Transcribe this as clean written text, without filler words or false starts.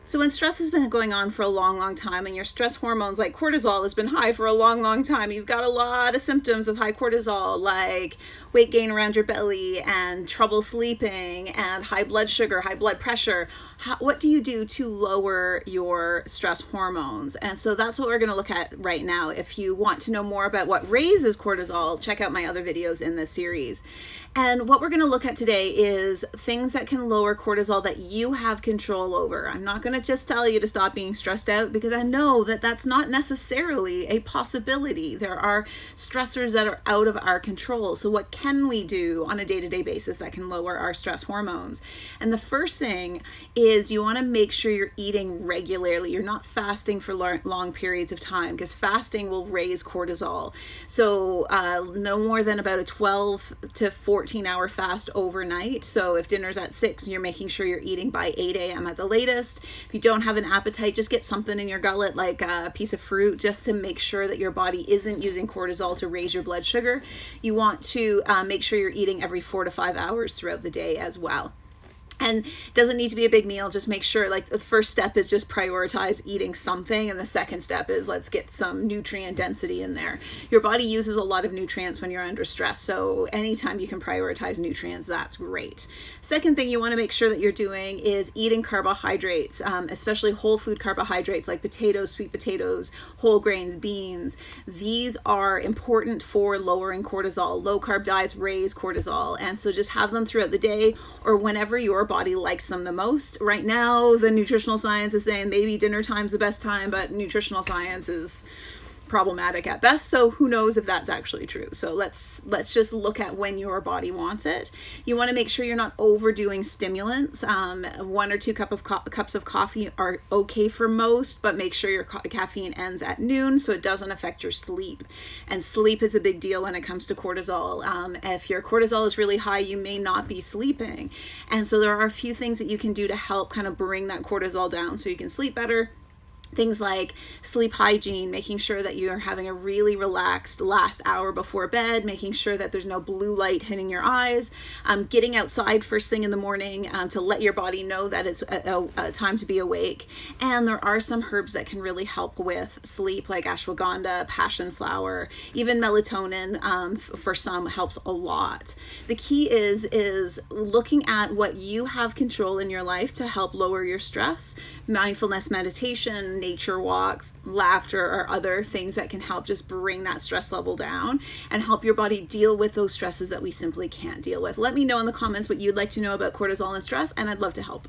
So when stress has been going on for a long time and your stress hormones like cortisol has been high for a long time, you've got a lot of symptoms of high cortisol, like weight gain around your belly and trouble sleeping and high blood sugar, high blood pressure. What do you do to lower your stress hormones? And so that's what we're going to look at right now. If you want to know more about what raises cortisol, check out my other videos in this series. And what we're going to look at today is things that can lower cortisol that you have control over. I'm not going to just tell you to stop being stressed out, because I know that that's not necessarily a possibility. There are stressors that are out of our control. So what can we do on a day-to-day basis that can lower our stress hormones? And the first thing is you want to make sure you're eating regularly. You're not fasting for long periods of time, because fasting will raise cortisol. So no more than about a 12 to 14-hour fast overnight. So if dinner's at 6, you're making sure you're eating by 8 a.m. at the latest. If you don't have an appetite, just get something in your gullet, like a piece of fruit, just to make sure that your body isn't using cortisol to raise your blood sugar. You want to make sure you're eating every 4 to 5 hours throughout the day as well. And it doesn't need to be a big meal. Just make sure, like, the first step is just prioritize eating something. And the second step is let's get some nutrient density in there. Your body uses a lot of nutrients when you're under stress. So anytime you can prioritize nutrients, that's great. Second thing you want to make sure that you're doing is eating carbohydrates, especially whole food carbohydrates like potatoes, sweet potatoes, whole grains, beans. These are important for lowering cortisol. Low carb diets raise cortisol. And so just have them throughout the day or whenever your body likes them the most. Right now, the nutritional science is saying maybe dinner time's the best time, but nutritional science is problematic at best. So who knows if that's actually true. So let's just look at when your body wants it. You want to make sure you're not overdoing stimulants. 1 or 2 cups of coffee are okay for most, but make sure your caffeine ends at noon so it doesn't affect your sleep. And sleep is a big deal when it comes to cortisol. If your cortisol is really high, you may not be sleeping. And so there are a few things that you can do to help kind of bring that cortisol down so you can sleep better. Things like sleep hygiene, making sure that you're having a really relaxed last hour before bed, making sure that there's no blue light hitting your eyes, getting outside first thing in the morning to let your body know that it's a time to be awake. And there are some herbs that can really help with sleep, like ashwagandha, passion flower, even melatonin for some helps a lot. The key is looking at what you have control in your life to help lower your stress. Mindfulness meditation, nature walks, laughter, or other things that can help just bring that stress level down and help your body deal with those stresses that we simply can't deal with. Let me know in the comments what you'd like to know about cortisol and stress, and I'd love to help.